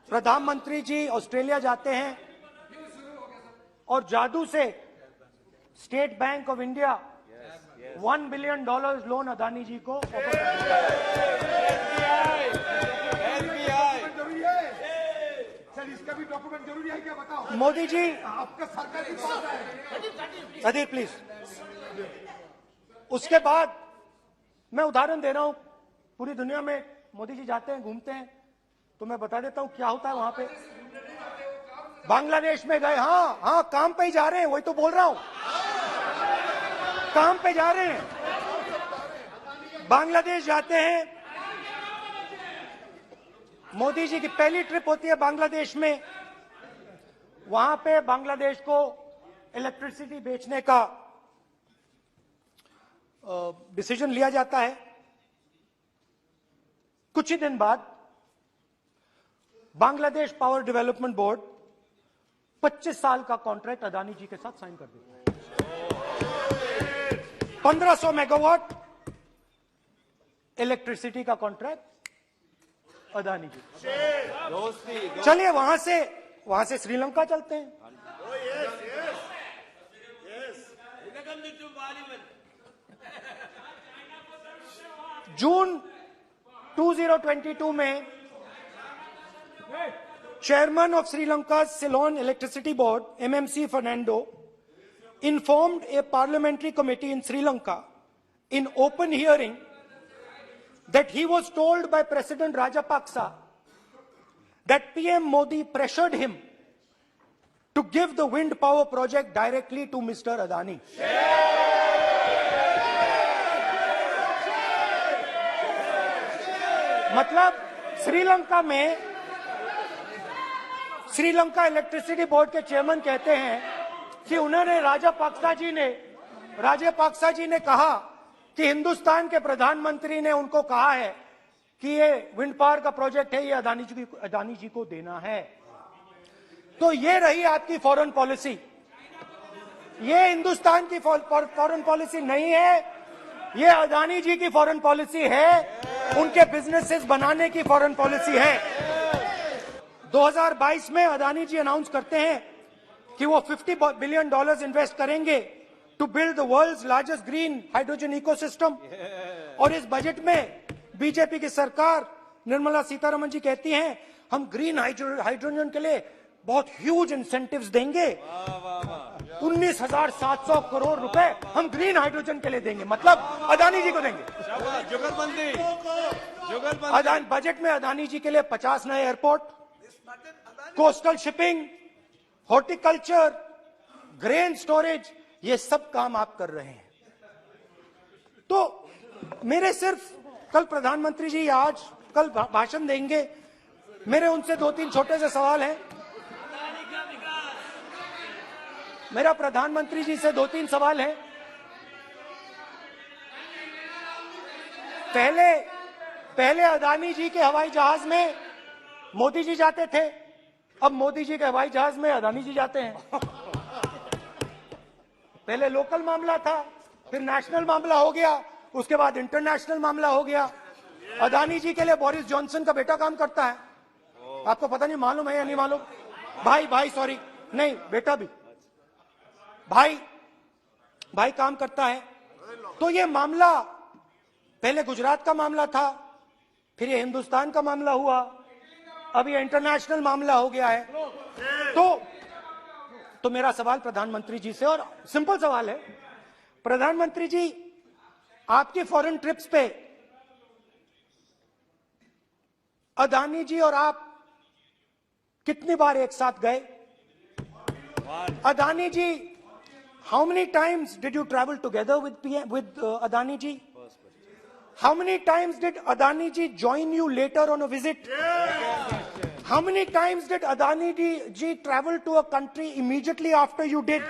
प्रधानमंत्री जी ऑस्ट्रेलिया जाते हैं और जादू से State Bank of India $1 billion loan Adani ji को ऑफर कर सर, इसका भी डॉक्यूमेंट जरूरी है क्या, बताओ। मोदी जी आपका सरकार की बात है। अधीर प्लीज। उसके बाद मैं उदाहरण दे रहा हूं, पूरी दुनिया में मोदी जी जाते हैं, घूमते हैं, तो मैं बता देता हूं क्या होता है वहां पे। बांग्लादेश में गए, हाँ काम पे ही जा रहे हैं, वही तो बोल रहा हूं, काम पे जा रहे हैं। बांग्लादेश जाते हैं, मोदी जी की पहली ट्रिप होती है बांग्लादेश में। वहां पे बांग्लादेश को इलेक्ट्रिसिटी बेचने का डिसीजन लिया जाता है। कुछ ही दिन बाद बांग्लादेश पावर डेवलपमेंट बोर्ड 25 साल का कॉन्ट्रैक्ट अदानी जी के साथ साइन कर देता है। 1500 मेगावाट इलेक्ट्रिसिटी का कॉन्ट्रैक्ट अदानी जी। चलिए वहां से श्रीलंका चलते हैं। जून 2022 में Chairman of Sri Lanka's Ceylon Electricity Board, MMC Fernando, informed a parliamentary committee in Sri Lanka in open hearing that he was told by President Rajapaksa that PM Modi pressured him to give the wind power project directly to Mr. Adani. मतलब Sri Lanka electricity board के chairman कहते हैं कि उन्होंने राजापाक्सा जी ने कहा कि हिंदुस्तान के प्रधानमंत्री ने उनको कहा है कि ये विंड पावर का प्रोजेक्ट है, ये अदानी जी को देना है। तो ये रही आपकी फॉरेन पॉलिसी। ये हिंदुस्तान की फॉरेन पॉलिसी नहीं है, ये अदानी जी की फॉरेन पॉलिसी है, उनके बिजनेसेस बनाने की फॉरेन पॉलिसी है। 2022 में अदानी जी अनाउंस करते हैं कि वो $50 बिलियन इन्वेस्ट करेंगे to build the world's largest green hydrogen ecosystem. और इस बजट में बीजेपी की सरकार निर्मला सीतारमण जी कहती हैं हम ग्रीन हाइड्रोजन के लिए बहुत ह्यूज इंसेंटिव्स देंगे, 19,700 करोड़ रुपए हम ग्रीन हाइड्रोजन के लिए देंगे, मतलब अदानी जी को देंगे। बजट में अदानी जी के लिए 50 नए airport, coastal shipping, horticulture, grain storage, ये सब काम आप कर रहे हैं। तो मेरे सिर्फ कल प्रधानमंत्री जी कल भाषण देंगे, मेरे उनसे 2-3 छोटे से सवाल हैं। मेरा प्रधानमंत्री जी से 2-3 सवाल हैं। पहले अदानी जी के हवाई जहाज में मोदी जी जाते थे, अब मोदी जी के हवाई जहाज में अदानी जी जाते हैं। पहले लोकल मामला था, फिर नेशनल मामला हो गया, उसके बाद इंटरनेशनल मामला हो गया। अदानी जी के लिए बोरिस जॉनसन का बेटा काम करता है, आपको पता नहीं मालूम है या नहीं मालूम? भाई सॉरी, नहीं बेटा भी, भाई काम करता है। तो ये मामला पहले गुजरात का मामला था, फिर ये हिंदुस्तान का मामला हुआ, अब ये इंटरनेशनल मामला हो गया है। तो मेरा सवाल प्रधानमंत्री जी से, और सिंपल सवाल है, प्रधानमंत्री जी आपकी फॉरेन ट्रिप्स पे अदानी जी और आप कितनी बार एक साथ गए? अदानी जी, how many times did you travel together with Adani ji? How many times did Adani ji join you later on a visit? How many times did Adani ji travel to a country immediately after you did?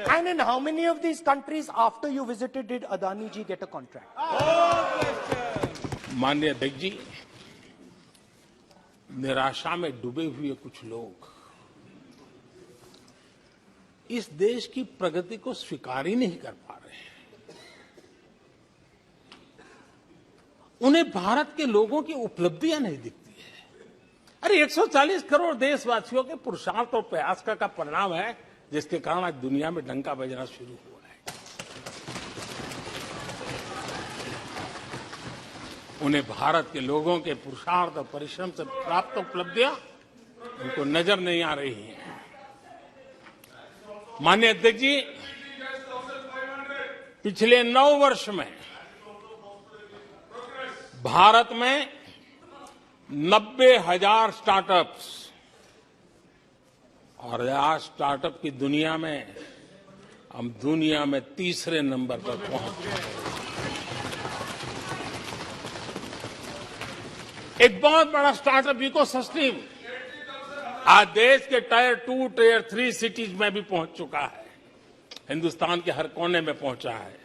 And in how many of these countries after you visited did Adani ji get a contract? माननीय अध्यक्ष जी, निराशा में डूबे हुए कुछ लोग इस देश की प्रगति को स्वीकार ही नहीं कर पा रहे हैं। उन्हें भारत के लोगों की उपलब्धियां नहीं दिखती है। अरे 140 करोड़ देशवासियों के पुरुषार्थ और प्रयास का परिणाम है, जिसके कारण आज दुनिया में डंका बजना शुरू हुआ है। उन्हें भारत के लोगों के पुरुषार्थ और परिश्रम से प्राप्त उपलब्धियां उनको नजर नहीं आ रही हैं। माननीय अध्यक्ष जी, पिछले 9 वर्ष में भारत में 90,000 स्टार्टअप्स, और आज स्टार्टअप की दुनिया में हम दुनिया में तीसरे नंबर पर पहुंच गए। एक बहुत बड़ा स्टार्टअप इकोसिस्टम आज देश के टायर 2, टायर 3 सिटीज में भी पहुंच चुका है। हिंदुस्तान के हर कोने में पहुंचा है।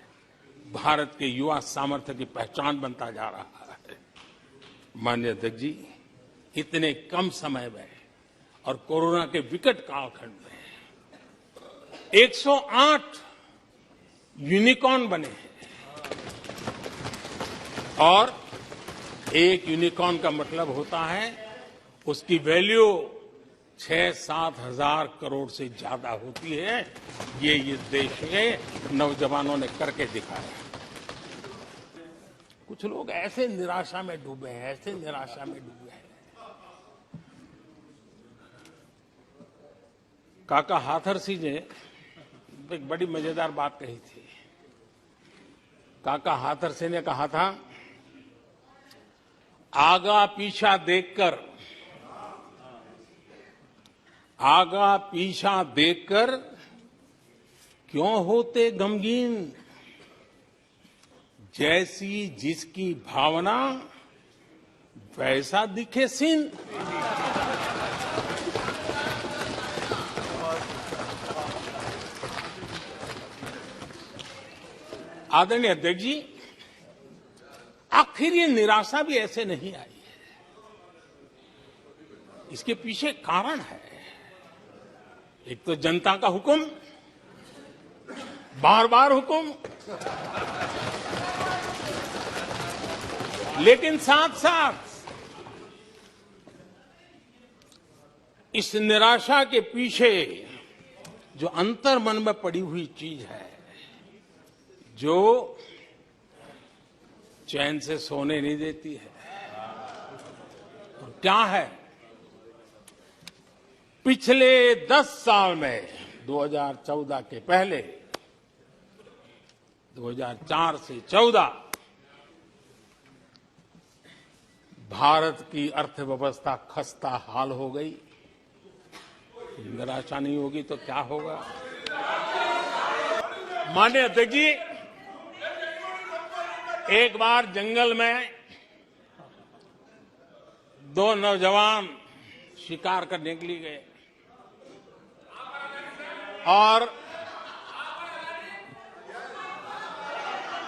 भारत के युवा सामर्थ्य की पहचान बनता जा रहा है। माननीय अध्यक्ष जी, इतने कम समय में और कोरोना के विकट कालखंड में 108 यूनिकॉर्न बने हैं, और एक यूनिकॉर्न का मतलब होता है उसकी वैल्यू 6-7 हजार करोड़ से ज्यादा होती है। ये इस देश के नौजवानों ने करके दिखाया। कुछ लोग ऐसे निराशा में डूबे हैं, ऐसे निराशा में डूबे हैं। काका हाथरसी ने एक बड़ी मजेदार बात कही थी। काका हाथरसी ने कहा था, आगा पीछा देखकर क्यों होते गमगीन, जैसी जिसकी भावना वैसा दिखे सीन। आदरणीय अध्यक्ष जी, आखिर ये निराशा भी ऐसे नहीं आई है। इसके पीछे कारण है। एक तो जनता का हुक्म, बार बार हुक्म, लेकिन साथ साथ इस निराशा के पीछे जो अंतर मन में पड़ी हुई चीज है, जो चैन से सोने नहीं देती है, और क्या है? पिछले 10 साल में 2014 के पहले 2004 से 14 भारत की अर्थव्यवस्था खस्ता हाल हो गई। निराशा नहीं होगी तो क्या होगा? माननीय अध्यक्ष जी, एक बार जंगल में 2 नौजवान शिकार करने के लिए गए, और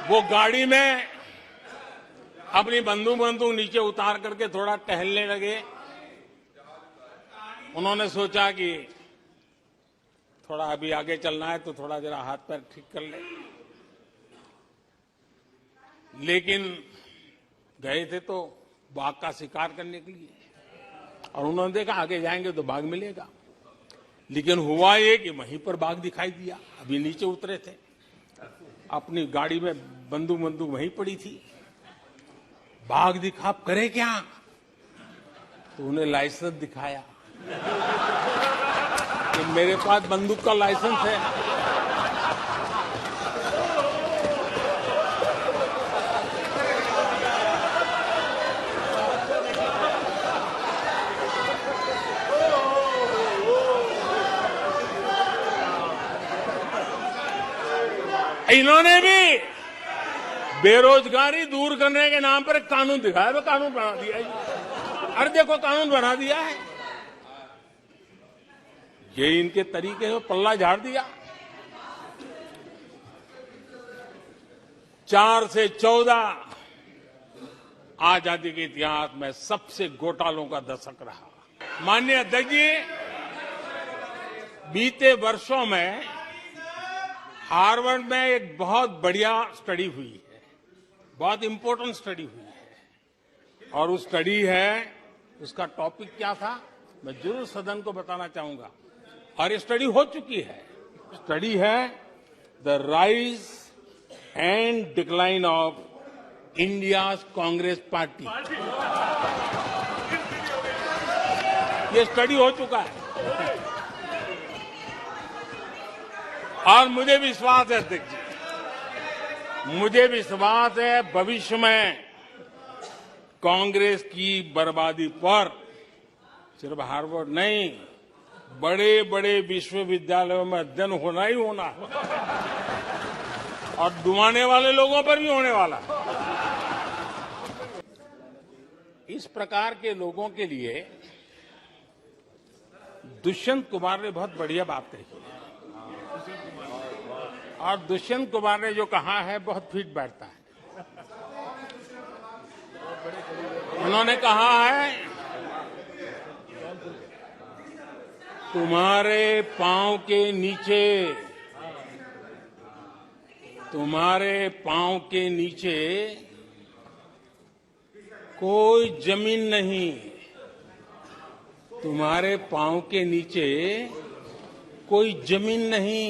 वो गाड़ी में अपनी बंदूक नीचे उतार करके थोड़ा टहलने लगे। उन्होंने सोचा कि थोड़ा अभी आगे चलना है तो थोड़ा जरा हाथ पैर ठीक कर ले, लेकिन गए थे तो बाघ का शिकार करने के लिए, और उन्होंने देखा आगे जाएंगे तो बाघ मिलेगा। लेकिन हुआ ये कि वहीं पर बाघ दिखाई दिया। अभी नीचे उतरे थे, अपनी गाड़ी में बंदूक वहीं पड़ी थी। बाघ दिखा, अब करे क्या? तो उन्हें लाइसेंस दिखाया कि मेरे पास बंदूक का लाइसेंस है। इन्होंने भी बेरोजगारी दूर करने के नाम पर एक कानून दिखाया, वो कानून बना दिया है। अरे देखो, कानून बना दिया है। ये इनके तरीके हैं, पल्ला झाड़ दिया। 4 से 14 आजादी के इतिहास में सबसे घोटालों का दशक रहा। माननीय अध्यक्ष जी, बीते वर्षों में हार्वर्ड में एक बहुत बढ़िया स्टडी हुई है, बहुत इंपॉर्टेंट स्टडी हुई है, और वो स्टडी है उसका टॉपिक क्या था मैं जरूर सदन को बताना चाहूंगा, और ये स्टडी हो चुकी है। स्टडी है the rise and decline of India's Congress party. ये स्टडी हो चुका है और मुझे विश्वास है अध्यक्ष जी, मुझे विश्वास है भविष्य में कांग्रेस की बर्बादी पर सिर्फ हार्वर्ड नहीं, बड़े बड़े विश्वविद्यालयों में अध्ययन होना ही होना है और डुबाने वाले लोगों पर भी होने वाला है। इस प्रकार के लोगों के लिए दुष्यंत कुमार ने बहुत बढ़िया बात कही और दुष्यंत कुमार ने जो कहा है बहुत फिट बैठता है। उन्होंने कहा है तुम्हारे पांव के नीचे, तुम्हारे पांव के नीचे कोई जमीन नहीं, तुम्हारे पांव के नीचे कोई जमीन नहीं।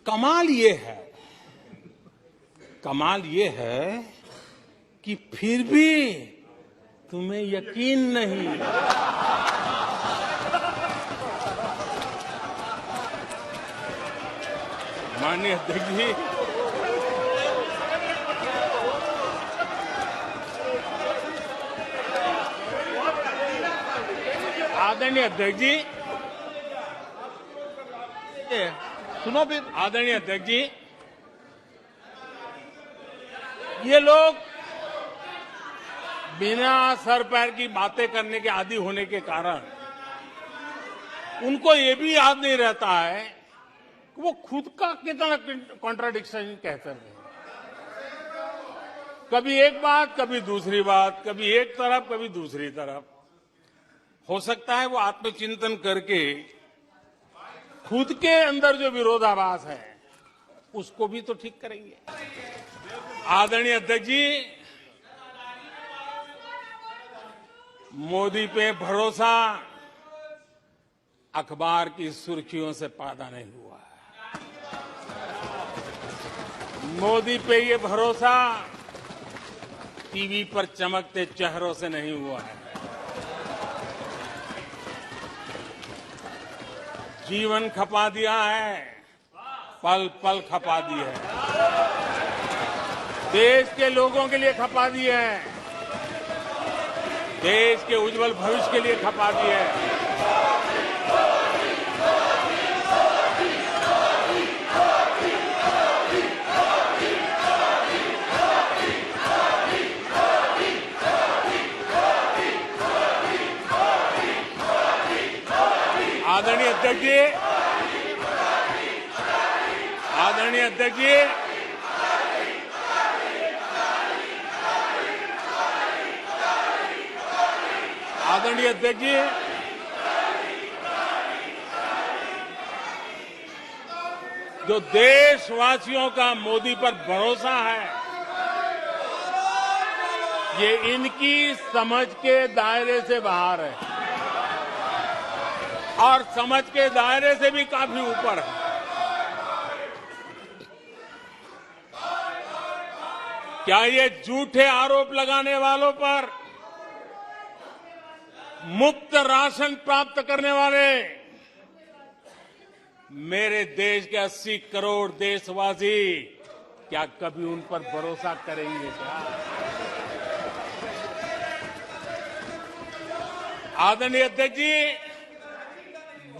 कमाल ये है कि फिर भी तुम्हें यकीन नहीं। माननीय अध्यक्ष जी, आदरणीय अध्यक्ष जी, सुनो फिर। आदरणीय अध्यक्ष जी, ये लोग बिना सर पैर की बातें करने के आदी होने के कारण उनको ये भी याद नहीं रहता है कि वो खुद का कितना कॉन्ट्राडिक्शन कहते हैं। कभी एक बात, कभी दूसरी बात, कभी एक तरफ, कभी दूसरी तरफ। हो सकता है वो आत्मचिंतन करके खुद के अंदर जो विरोधाभास है उसको भी तो ठीक करेंगे। आदरणीय अध्यक्ष जी, मोदी पे भरोसा अखबार की सुर्खियों से पैदा नहीं हुआ है। मोदी पे ये भरोसा टीवी पर चमकते चेहरों से नहीं हुआ है। जीवन खपा दिया है, पल पल खपा दी है, देश के लोगों के लिए खपा दी है, देश के उज्जवल भविष्य के लिए खपा दी है। आदरणीय अध्यक्ष जी, आदरणीय अध्यक्ष जी, आदरणीय अध्यक्ष जी, जो देशवासियों का मोदी पर भरोसा है, ये इनकी समझ के दायरे से बाहर है और समझ के दायरे से भी काफी ऊपर है। क्या ये झूठे आरोप लगाने वालों पर मुफ्त राशन प्राप्त करने वाले मेरे देश के 80 करोड़ देशवासी क्या कभी उन पर भरोसा करेंगे क्या? आदरणीय अध्यक्ष जी,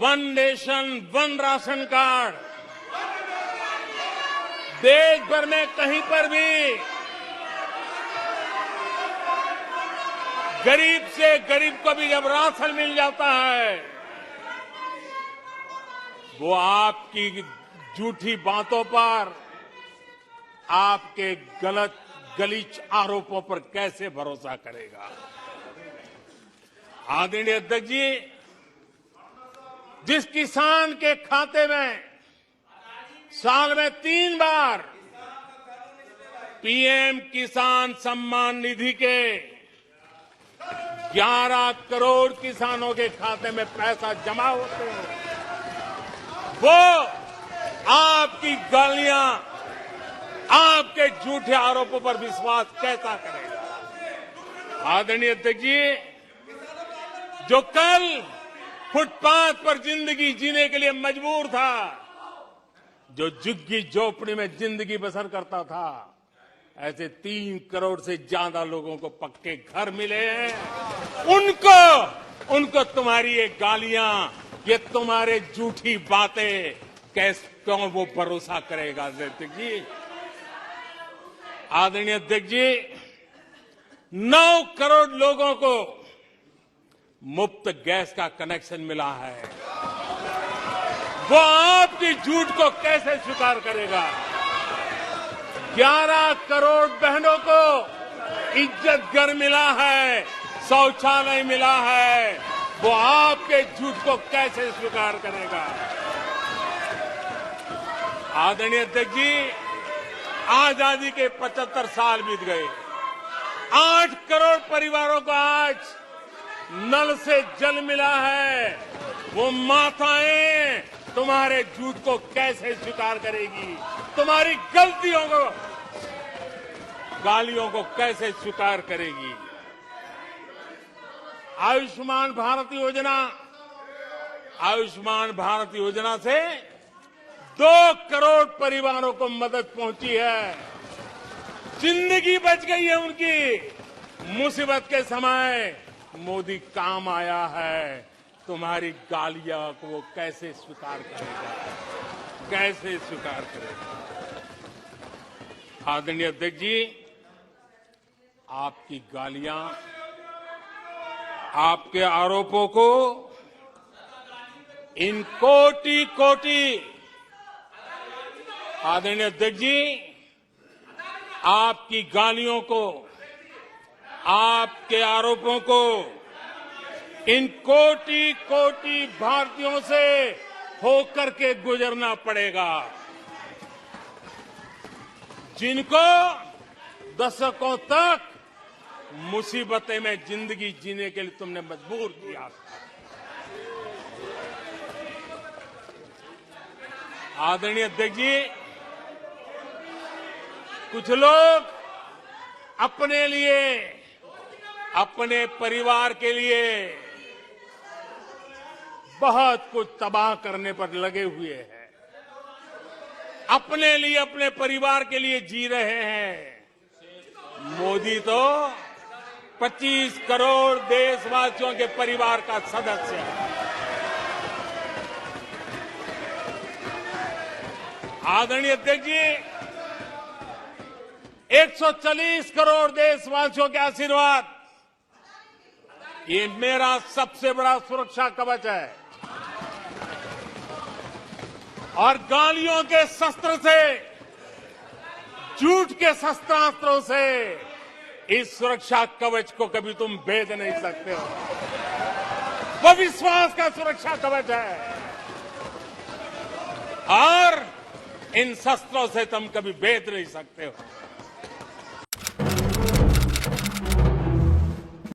one nation one ration card देश भर में कहीं पर भी गरीब से गरीब को भी जब राशन मिल जाता है, वो आपकी झूठी बातों पर, आपके गलत गलीच आरोपों पर कैसे भरोसा करेगा? आदरणीय अध्यक्ष जी, जिस किसान के खाते में साल में 3 बार पीएम किसान सम्मान निधि के 11 करोड़ किसानों के खाते में पैसा जमा होते हैं, वो आपकी गालियां, आपके झूठे आरोपों पर विश्वास कैसा करेगा। आदरणीय अध्यक्ष जी, जो कल फुटपाथ पर जिंदगी जीने के लिए मजबूर था, जो झुग्गी झोपड़ी में जिंदगी बसर करता था, ऐसे 3 करोड़ से ज्यादा लोगों को पक्के घर मिले हैं। उनको तुम्हारी ये गालियां, ये तुम्हारे झूठी बातें क्यों वो भरोसा करेगा। अध्यक्ष जी, आदरणीय अध्यक्ष जी, 9 करोड़ लोगों को मुफ्त गैस का कनेक्शन मिला है, वो आपकी झूठ को कैसे स्वीकार करेगा। 11 करोड़ बहनों को इज्जत घर मिला है, शौचालय मिला है, वो आपके झूठ को कैसे स्वीकार करेगा। आदरणीय अध्यक्ष जी, आजादी के 75 साल बीत गए, 8 करोड़ परिवारों को आज नल से जल मिला है, वो माताएं तुम्हारे झूठ को कैसे स्वीकार करेगी, तुम्हारी गलतियों को, गालियों को कैसे स्वीकार करेगी। आयुष्मान भारत योजना से 2 करोड़ परिवारों को मदद पहुंची है, जिंदगी बच गई है उनकी। मुसीबत के समय मोदी काम आया है, तुम्हारी गालियां को वो कैसे स्वीकार करेगा, कैसे स्वीकार करेगा। आदरणीय अध्यक्ष जी, आपकी गालियां, आपके आरोपों को इन कोटि आदरणीय अध्यक्ष जी, आपकी गालियों को, आपके आरोपों को इन कोटि भारतीयों से होकर के गुजरना पड़ेगा, जिनको दशकों तक मुसीबतें में जिंदगी जीने के लिए तुमने मजबूर किया। आदरणीय अध्यक्ष जी, कुछ लोग अपने लिए, अपने परिवार के लिए बहुत कुछ तबाह करने पर लगे हुए हैं, अपने लिए, अपने परिवार के लिए जी रहे हैं। मोदी तो 25 करोड़ देशवासियों के परिवार का सदस्य है। आदरणीय अध्यक्ष जी, 140 करोड़ देशवासियों के आशीर्वाद, ये मेरा सबसे बड़ा सुरक्षा कवच है, और गालियों के शस्त्र से, झूठ के शस्त्रास्त्रों से इस सुरक्षा कवच को कभी तुम भेद नहीं सकते हो। वो विश्वास का सुरक्षा कवच है, और इन शस्त्रों से तुम कभी भेद नहीं सकते हो।